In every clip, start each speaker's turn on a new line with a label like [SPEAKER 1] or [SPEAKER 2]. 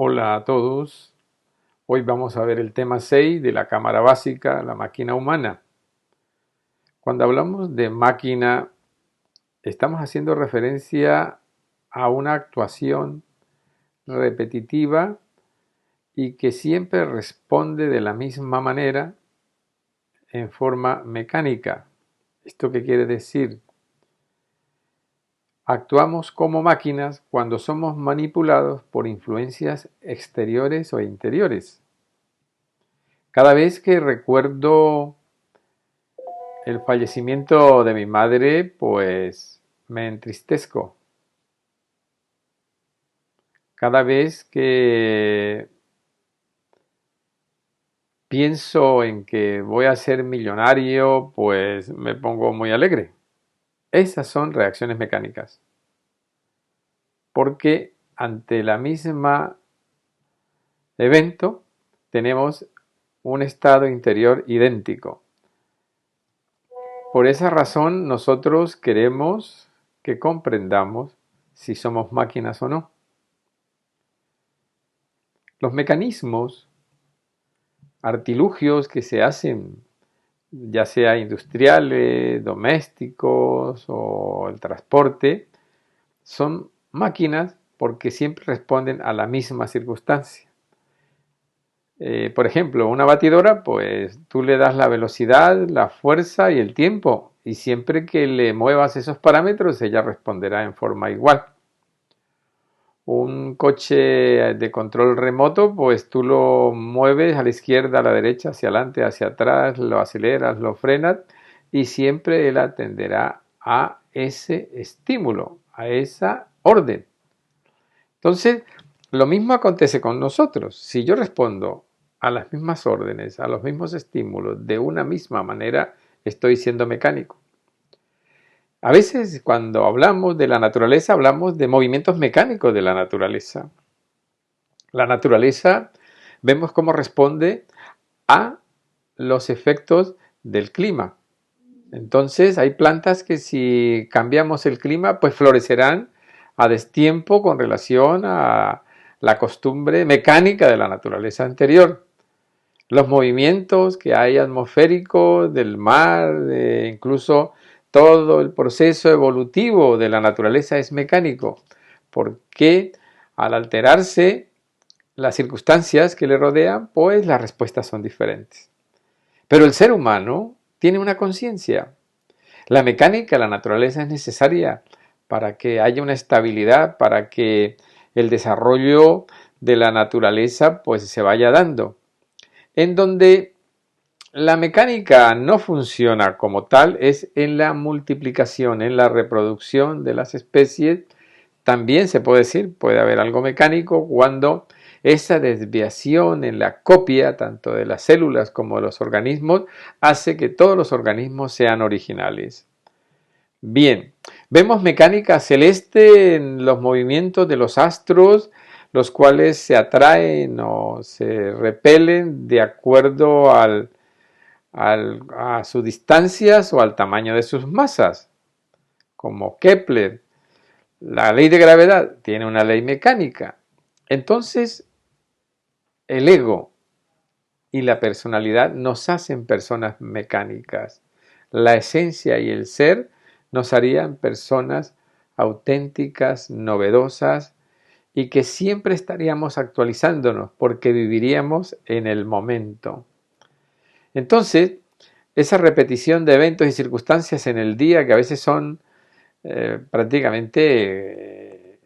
[SPEAKER 1] Hola a todos. Hoy vamos a ver el tema 6 de la cámara básica, la máquina humana. Cuando hablamos de máquina, estamos haciendo referencia a una actuación repetitiva y que siempre responde de la misma manera en forma mecánica. ¿Esto qué quiere decir? Actuamos como máquinas cuando somos manipulados por influencias exteriores o interiores. Cada vez que recuerdo el fallecimiento de mi madre, pues me entristezco. Cada vez que pienso en que voy a ser millonario, pues me pongo muy alegre. Esas son reacciones mecánicas. Porque ante la misma evento tenemos un estado interior idéntico. Por esa razón nosotros queremos que comprendamos si somos máquinas o no. Los mecanismos, artilugios que se hacen, ya sea industriales, domésticos o el transporte, son máquinas porque siempre responden a la misma circunstancia. Por ejemplo, una batidora, pues tú le das la velocidad, la fuerza y el tiempo, y siempre que le muevas esos parámetros, ella responderá en forma igual. Un coche de control remoto, pues tú lo mueves a la izquierda, a la derecha, hacia adelante, hacia atrás, lo aceleras, lo frenas, y siempre él atenderá a ese estímulo, a esa orden. Entonces, lo mismo acontece con nosotros. Si yo respondo a las mismas órdenes, a los mismos estímulos, de una misma manera, estoy siendo mecánico. A veces cuando hablamos de la naturaleza, hablamos de movimientos mecánicos de la naturaleza. La naturaleza vemos cómo responde a los efectos del clima. Entonces hay plantas que si cambiamos el clima, pues florecerán a destiempo con relación a la costumbre mecánica de la naturaleza anterior. Los movimientos que hay atmosféricos del mar, incluso todo el proceso evolutivo de la naturaleza es mecánico, porque al alterarse las circunstancias que le rodean, pues las respuestas son diferentes. Pero el ser humano tiene una conciencia. La mecánica, la naturaleza es necesaria para que haya una estabilidad, para que el desarrollo de la naturaleza pues se vaya dando. En donde la mecánica no funciona como tal es en la multiplicación, en la reproducción de las especies. También se puede decir, puede haber algo mecánico cuando esa desviación en la copia, tanto de las células como de los organismos, hace que todos los organismos sean originales. Bien, vemos mecánica celeste en los movimientos de los astros, los cuales se atraen o se repelen de acuerdo a sus distancias o al tamaño de sus masas, como Kepler. La ley de gravedad tiene una ley mecánica. Entonces, el ego y la personalidad nos hacen personas mecánicas. La esencia y el ser nos harían personas auténticas, novedosas y que siempre estaríamos actualizándonos porque viviríamos en el momento. Entonces, esa repetición de eventos y circunstancias en el día que a veces son prácticamente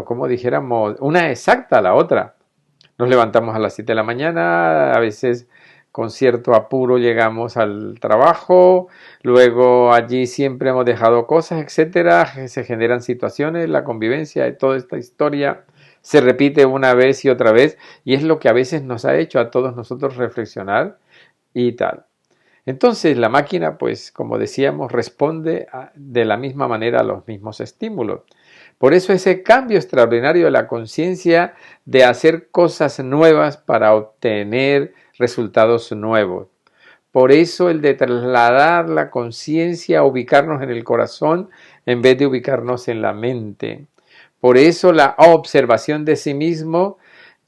[SPEAKER 1] como dijéramos, una exacta a la otra. Nos levantamos a las 7 de la mañana, a veces con cierto apuro llegamos al trabajo, luego allí siempre hemos dejado cosas, etcétera, se generan situaciones, la convivencia de toda esta historia se repite una vez y otra vez y es lo que a veces nos ha hecho a todos nosotros reflexionar y tal. Entonces la máquina, pues como decíamos, responde de la misma manera a los mismos estímulos. Por eso ese cambio extraordinario de la conciencia de hacer cosas nuevas para obtener resultados nuevos. Por eso el de trasladar la conciencia a ubicarnos en el corazón en vez de ubicarnos en la mente. Por eso la observación de sí mismo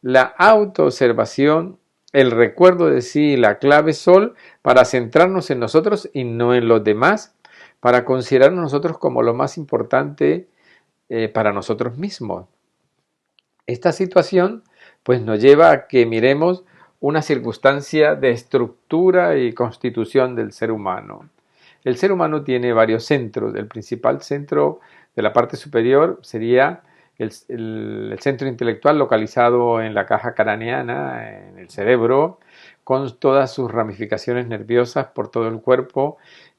[SPEAKER 1] la autoobservación, el recuerdo de sí, la clave sol, para centrarnos en nosotros y no en los demás, para considerarnos nosotros como lo más importante para nosotros mismos. Esta situación pues nos lleva a que miremos una circunstancia de estructura y constitución del ser humano. El ser humano tiene varios centros. El principal centro de la parte superior sería el centro intelectual localizado en la caja craneana, en el cerebro, con todas sus ramificaciones nerviosas por todo el cuerpo,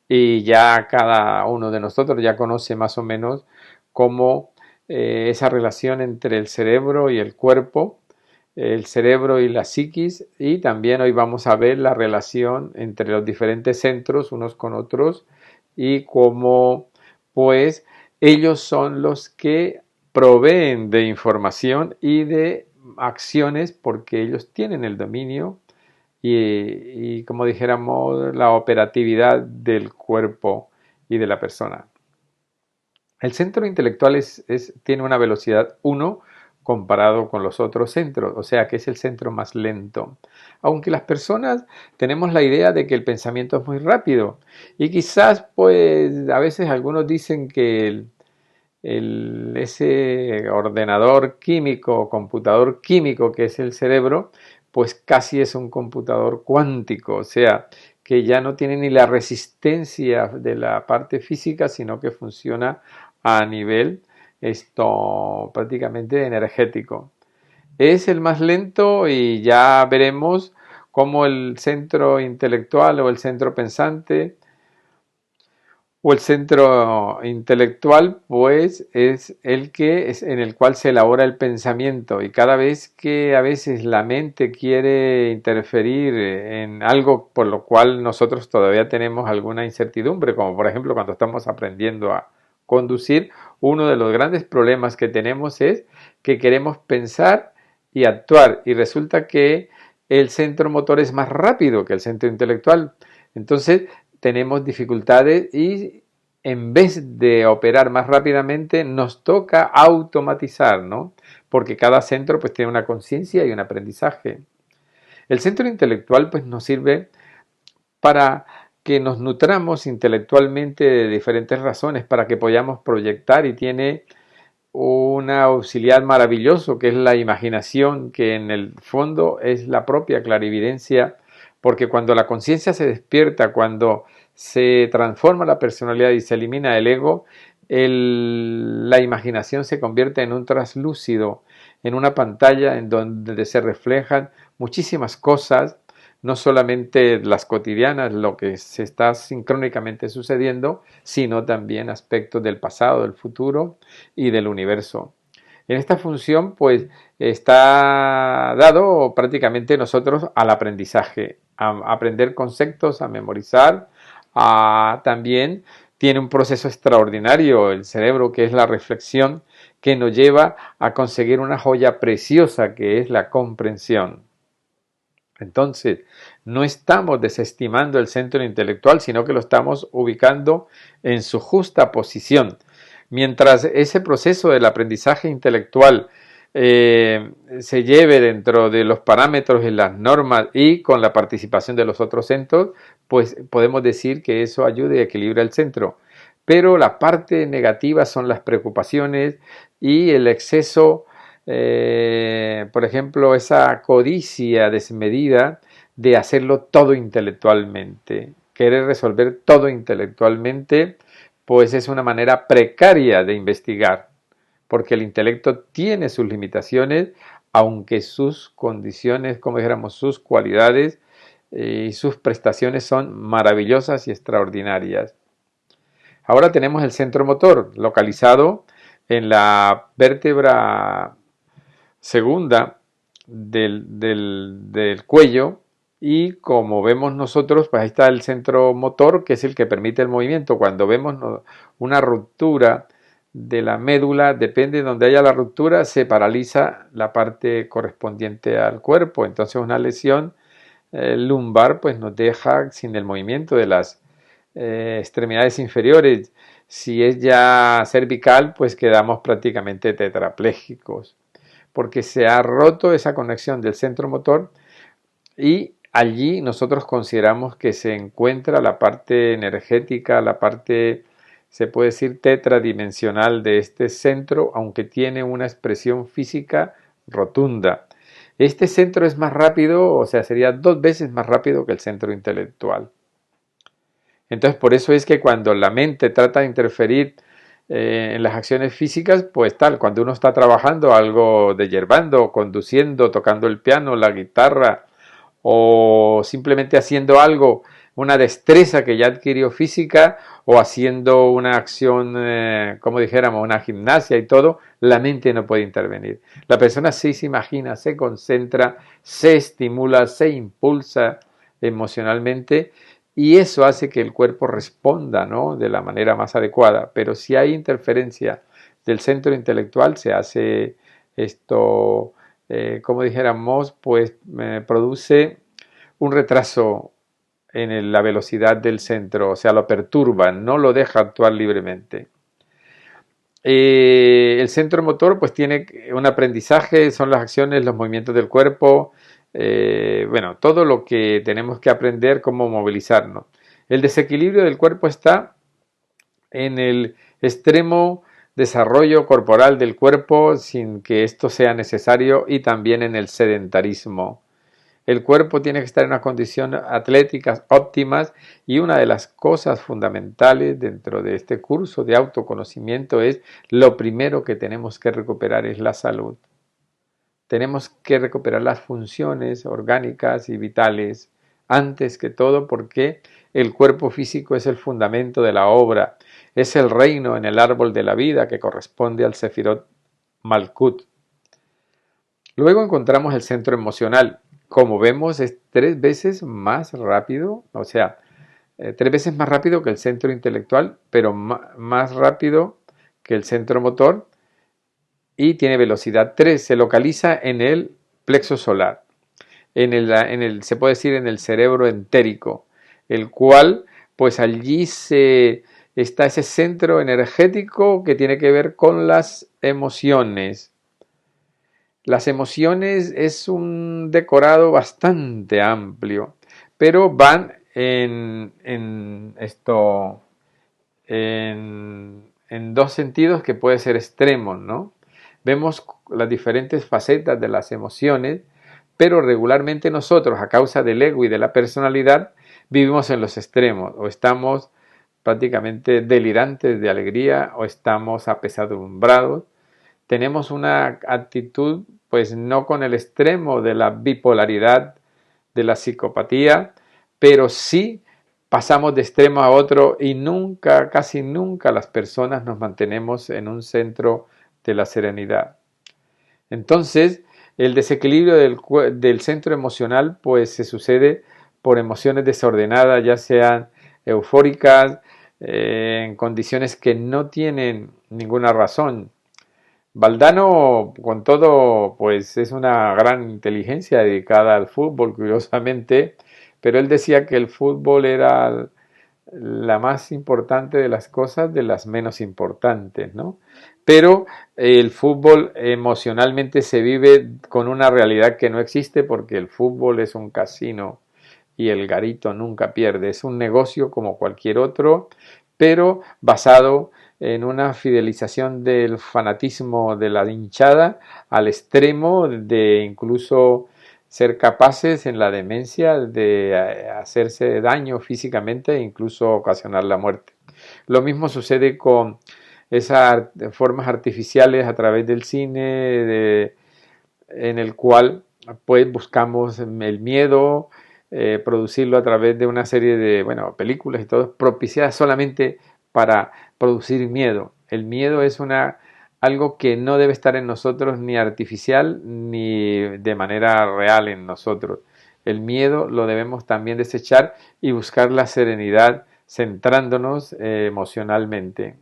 [SPEAKER 1] y ya cada uno de nosotros ya conoce más o menos cómo esa relación entre el cerebro y el cuerpo, el cerebro y la psiquis, y también hoy vamos a ver la relación entre los diferentes centros unos con otros y cómo pues ellos son los que proveen de información y de acciones porque ellos tienen el dominio y como dijéramos la operatividad del cuerpo y de la persona. El centro intelectual tiene una velocidad 1 comparado con los otros centros, o sea que es el centro más lento. Aunque las personas tenemos la idea de que el pensamiento es muy rápido y quizás pues a veces algunos dicen que ese ordenador químico, computador químico que es el cerebro, pues casi es un computador cuántico, o sea que ya no tiene ni la resistencia de la parte física, sino que funciona a nivel prácticamente energético. Es el más lento y ya veremos cómo el centro intelectual o el centro pensante o el centro intelectual pues es el que es en el cual se elabora el pensamiento, y cada vez que a veces la mente quiere interferir en algo por lo cual nosotros todavía tenemos alguna incertidumbre, como por ejemplo cuando estamos aprendiendo a conducir, uno de los grandes problemas que tenemos es que queremos pensar y actuar, y resulta que el centro motor es más rápido que el centro intelectual. Entonces tenemos dificultades y en vez de operar más rápidamente nos toca automatizar, ¿no? Porque cada centro pues tiene una conciencia y un aprendizaje. El centro intelectual pues nos sirve para que nos nutramos intelectualmente de diferentes razones, para que podamos proyectar, y tiene un auxiliar maravilloso que es la imaginación, que en el fondo es la propia clarividencia, porque cuando la conciencia se despierta, cuando se transforma la personalidad y se elimina el ego, la imaginación se convierte en un traslúcido, en una pantalla en donde se reflejan muchísimas cosas, no solamente las cotidianas, lo que se está sincrónicamente sucediendo, sino también aspectos del pasado, del futuro y del universo. En esta función, pues, está dado prácticamente nosotros al aprendizaje, a aprender conceptos, a memorizar, también tiene un proceso extraordinario el cerebro, que es la reflexión, que nos lleva a conseguir una joya preciosa que es la comprensión. Entonces, no estamos desestimando el centro intelectual, sino que lo estamos ubicando en su justa posición. Mientras ese proceso del aprendizaje intelectual se lleve dentro de los parámetros y las normas y con la participación de los otros centros, pues podemos decir que eso ayuda y equilibra el centro. Pero la parte negativa son las preocupaciones y el exceso, por ejemplo, esa codicia desmedida de hacerlo todo intelectualmente, querer resolver todo intelectualmente, pues es una manera precaria de investigar, porque el intelecto tiene sus limitaciones, aunque sus condiciones, como dijéramos, sus cualidades y sus prestaciones son maravillosas y extraordinarias. Ahora tenemos el centro motor, localizado en la vértebra segunda del cuello, y como vemos nosotros, pues ahí está el centro motor, que es el que permite el movimiento. Cuando vemos una ruptura de la médula, depende de donde haya la ruptura, se paraliza la parte correspondiente al cuerpo. Entonces una lesión lumbar pues nos deja sin el movimiento de las extremidades inferiores. Si es ya cervical, pues quedamos prácticamente tetraplégicos. porque se ha roto esa conexión del centro motor y allí nosotros consideramos que se encuentra la parte energética, la parte, se puede decir, tetradimensional de este centro, aunque tiene una expresión física rotunda. Este centro es más rápido, o sea, sería 2 veces más rápido que el centro intelectual. Entonces, por eso es que cuando la mente trata de interferir en las acciones físicas, pues tal, cuando uno está trabajando algo de yerbando, conduciendo, tocando el piano, la guitarra, o simplemente haciendo algo, una destreza que ya adquirió física, o haciendo una acción, como dijéramos, una gimnasia y todo, la mente no puede intervenir. La persona sí se imagina, se concentra, se estimula, se impulsa emocionalmente y eso hace que el cuerpo responda, ¿no?, de la manera más adecuada. Pero si hay interferencia del centro intelectual, se hace esto, como dijéramos, pues produce un retraso en la velocidad del centro, o sea, lo perturba, no lo deja actuar libremente. El centro motor pues tiene un aprendizaje, son las acciones, los movimientos del cuerpo, bueno, todo lo que tenemos que aprender cómo movilizarnos. El desequilibrio del cuerpo está en el extremo desarrollo corporal del cuerpo sin que esto sea necesario y también en el sedentarismo. El cuerpo tiene que estar en unas condiciones atléticas óptimas y una de las cosas fundamentales dentro de este curso de autoconocimiento es lo primero que tenemos que recuperar es la salud. Tenemos que recuperar las funciones orgánicas y vitales antes que todo porque el cuerpo físico es el fundamento de la obra, es el reino en el árbol de la vida que corresponde al Sefirot Malkut. Luego encontramos el centro emocional. Como vemos, es 3 veces más rápido, o sea, 3 veces más rápido que el centro intelectual, pero más rápido que el centro motor y tiene velocidad 3. Se localiza en el plexo solar, se puede decir en el cerebro entérico, el cual, pues allí está ese centro energético que tiene que ver con las emociones. Las emociones es un decorado bastante amplio, pero van en 2 sentidos que puede ser extremos, ¿no? Vemos las diferentes facetas de las emociones, pero regularmente nosotros, a causa del ego y de la personalidad, vivimos en los extremos, o estamos prácticamente delirantes de alegría, o estamos apesadumbrados. Tenemos una actitud, pues no con el extremo de la bipolaridad, de la psicopatía, pero sí pasamos de extremo a otro y nunca, casi nunca las personas nos mantenemos en un centro de la serenidad. Entonces, el desequilibrio del centro emocional pues se sucede por emociones desordenadas, ya sean eufóricas, en condiciones que no tienen ninguna razón. Valdano, con todo, pues es una gran inteligencia dedicada al fútbol, curiosamente, pero él decía que el fútbol era la más importante de las cosas, de las menos importantes, ¿no? Pero el fútbol emocionalmente se vive con una realidad que no existe porque el fútbol es un casino y el garito nunca pierde, es un negocio como cualquier otro, pero basado en una fidelización del fanatismo de la hinchada al extremo de incluso ser capaces en la demencia de hacerse daño físicamente e incluso ocasionar la muerte. Lo mismo sucede con esas formas artificiales a través del cine en el cual pues buscamos el miedo, producirlo a través de una serie de películas y todo, propiciadas solamente para producir miedo. El miedo es algo que no debe estar en nosotros ni artificial ni de manera real en nosotros. El miedo lo debemos también desechar y buscar la serenidad centrándonos emocionalmente.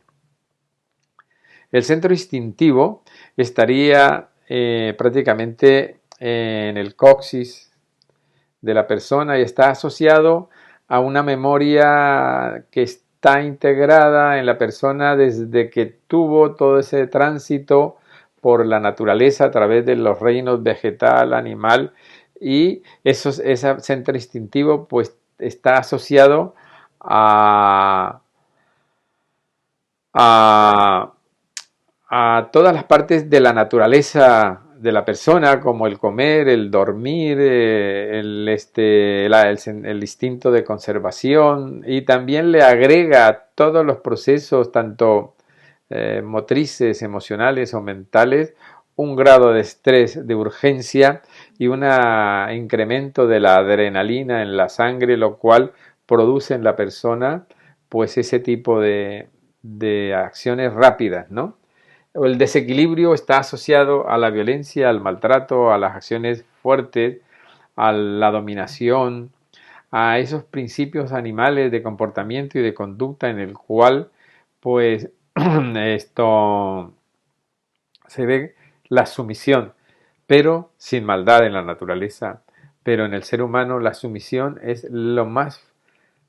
[SPEAKER 1] El centro instintivo estaría prácticamente en el coxis de la persona y está asociado a una memoria que está integrada en la persona desde que tuvo todo ese tránsito por la naturaleza a través de los reinos vegetal, animal, y ese centro instintivo pues está asociado a, a todas las partes de la naturaleza de la persona, como el comer, el dormir, el instinto de conservación, y también le agrega todos los procesos, tanto motrices, emocionales o mentales, un grado de estrés, de urgencia y un incremento de la adrenalina en la sangre, lo cual produce en la persona pues ese tipo de acciones rápidas, ¿no? El desequilibrio está asociado a la violencia, al maltrato, a las acciones fuertes, a la dominación, a esos principios animales de comportamiento y de conducta en el cual pues esto se ve la sumisión, pero sin maldad en la naturaleza. Pero en el ser humano la sumisión es lo más,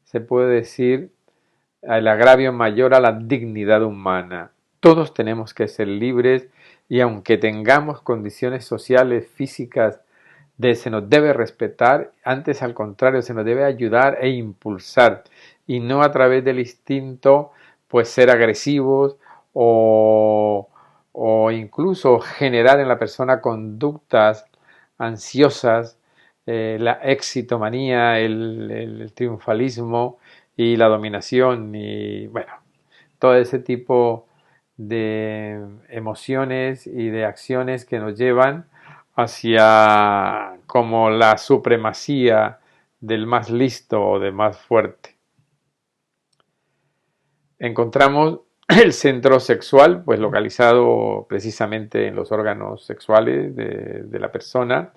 [SPEAKER 1] se puede decir, el agravio mayor a la dignidad humana. Todos tenemos que ser libres y aunque tengamos condiciones sociales, físicas, se nos debe respetar, antes al contrario, se nos debe ayudar e impulsar y no a través del instinto pues ser agresivos o incluso generar en la persona conductas ansiosas, la exitomanía, el triunfalismo y la dominación y bueno, todo ese tipo de emociones y de acciones que nos llevan hacia como la supremacía del más listo o del más fuerte. Encontramos el centro sexual, pues localizado precisamente en los órganos sexuales de la persona.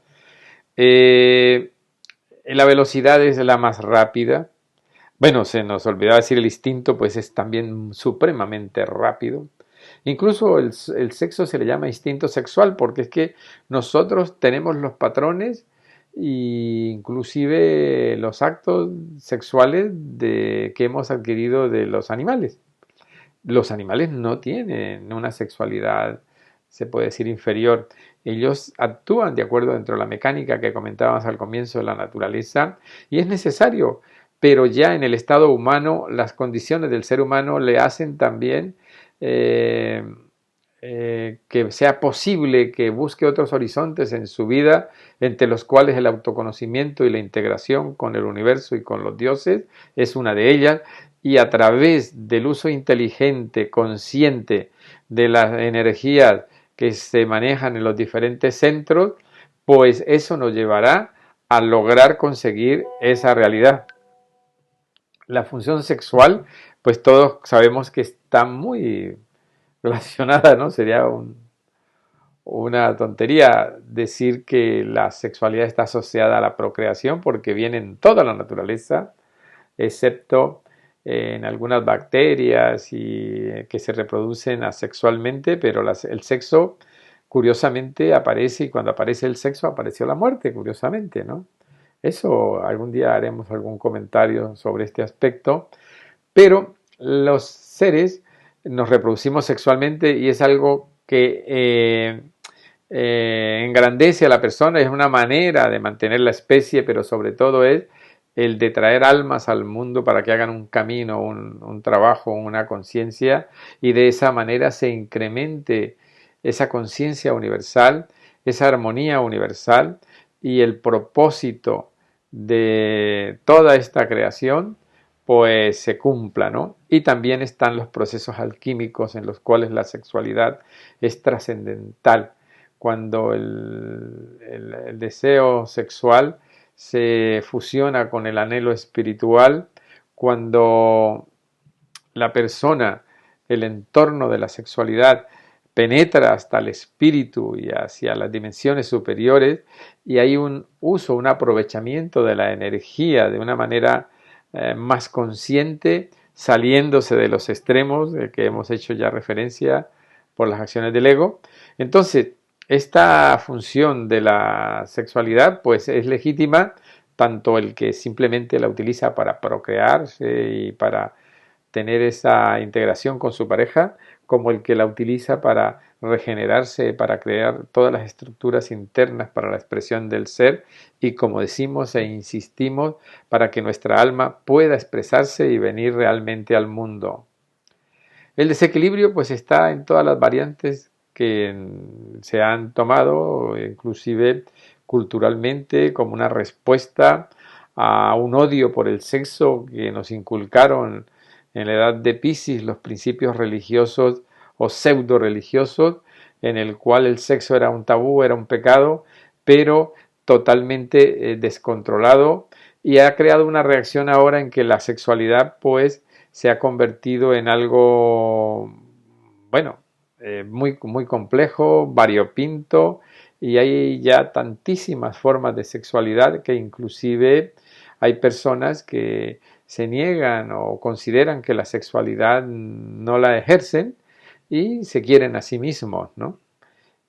[SPEAKER 1] La velocidad es la más rápida. Bueno, se nos olvidaba decir el instinto, pues es también supremamente rápido. Incluso el sexo se le llama instinto sexual porque es que nosotros tenemos los patrones e inclusive los actos sexuales que hemos adquirido de los animales. Los animales no tienen una sexualidad, se puede decir, inferior. Ellos actúan de acuerdo dentro de la mecánica que comentábamos al comienzo de la naturaleza y es necesario, pero ya en el estado humano las condiciones del ser humano le hacen también eh, que sea posible que busque otros horizontes en su vida, entre los cuales el autoconocimiento y la integración con el universo y con los dioses es una de ellas, y a través del uso inteligente, consciente de las energías que se manejan en los diferentes centros, pues eso nos llevará a lograr conseguir esa realidad. La función sexual, pues todos sabemos que está muy relacionada, ¿no? Sería una tontería decir que la sexualidad está asociada a la procreación porque viene en toda la naturaleza, excepto en algunas bacterias y que se reproducen asexualmente, pero el sexo curiosamente aparece y cuando aparece el sexo apareció la muerte, curiosamente, ¿no? Eso algún día haremos algún comentario sobre este aspecto, pero los seres nos reproducimos sexualmente y es algo que engrandece a la persona, es una manera de mantener la especie, pero sobre todo es el de traer almas al mundo para que hagan un camino, un trabajo, una conciencia y de esa manera se incremente esa conciencia universal, esa armonía universal y el propósito de toda esta creación pues se cumpla, ¿no? Y también están los procesos alquímicos en los cuales la sexualidad es trascendental. Cuando el deseo sexual se fusiona con el anhelo espiritual, cuando la persona, el entorno de la sexualidad penetra hasta el espíritu y hacia las dimensiones superiores y hay un uso, un aprovechamiento de la energía de una manera más consciente, saliéndose de los extremos que hemos hecho ya referencia por las acciones del ego. Entonces, esta función de la sexualidad pues es legítima, tanto el que simplemente la utiliza para procrearse y para tener esa integración con su pareja como el que la utiliza para regenerarse, para crear todas las estructuras internas para la expresión del ser y, como decimos e insistimos, para que nuestra alma pueda expresarse y venir realmente al mundo. El desequilibrio pues está en todas las variantes que se han tomado, inclusive culturalmente, como una respuesta a un odio por el sexo que nos inculcaron en la edad de Piscis los principios religiosos o pseudo religiosos, en el cual el sexo era un tabú, era un pecado, pero totalmente descontrolado, y ha creado una reacción ahora en que la sexualidad pues se ha convertido en algo, bueno, muy complejo, variopinto, y hay ya tantísimas formas de sexualidad que inclusive hay personas que se niegan o consideran que la sexualidad no la ejercen y se quieren a sí mismos, ¿no?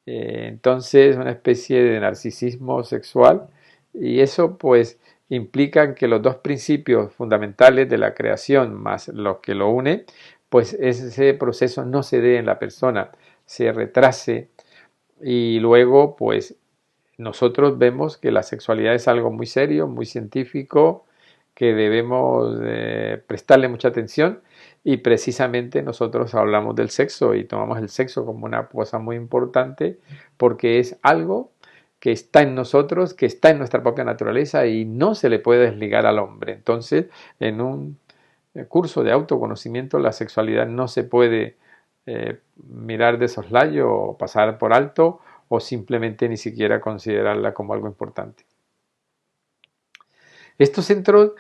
[SPEAKER 1] Entonces, una especie de narcisismo sexual, y eso pues implica que los dos principios fundamentales de la creación más lo que lo une, pues ese proceso no se dé en la persona, se retrase, y luego pues nosotros vemos que la sexualidad es algo muy serio, muy científico, que debemos prestarle mucha atención, y precisamente nosotros hablamos del sexo y tomamos el sexo como una cosa muy importante porque es algo que está en nosotros, que está en nuestra propia naturaleza y no se le puede desligar al hombre. Entonces, en un curso de autoconocimiento, la sexualidad no se puede mirar de soslayo o pasar por alto o simplemente ni siquiera considerarla como algo importante. Estos centros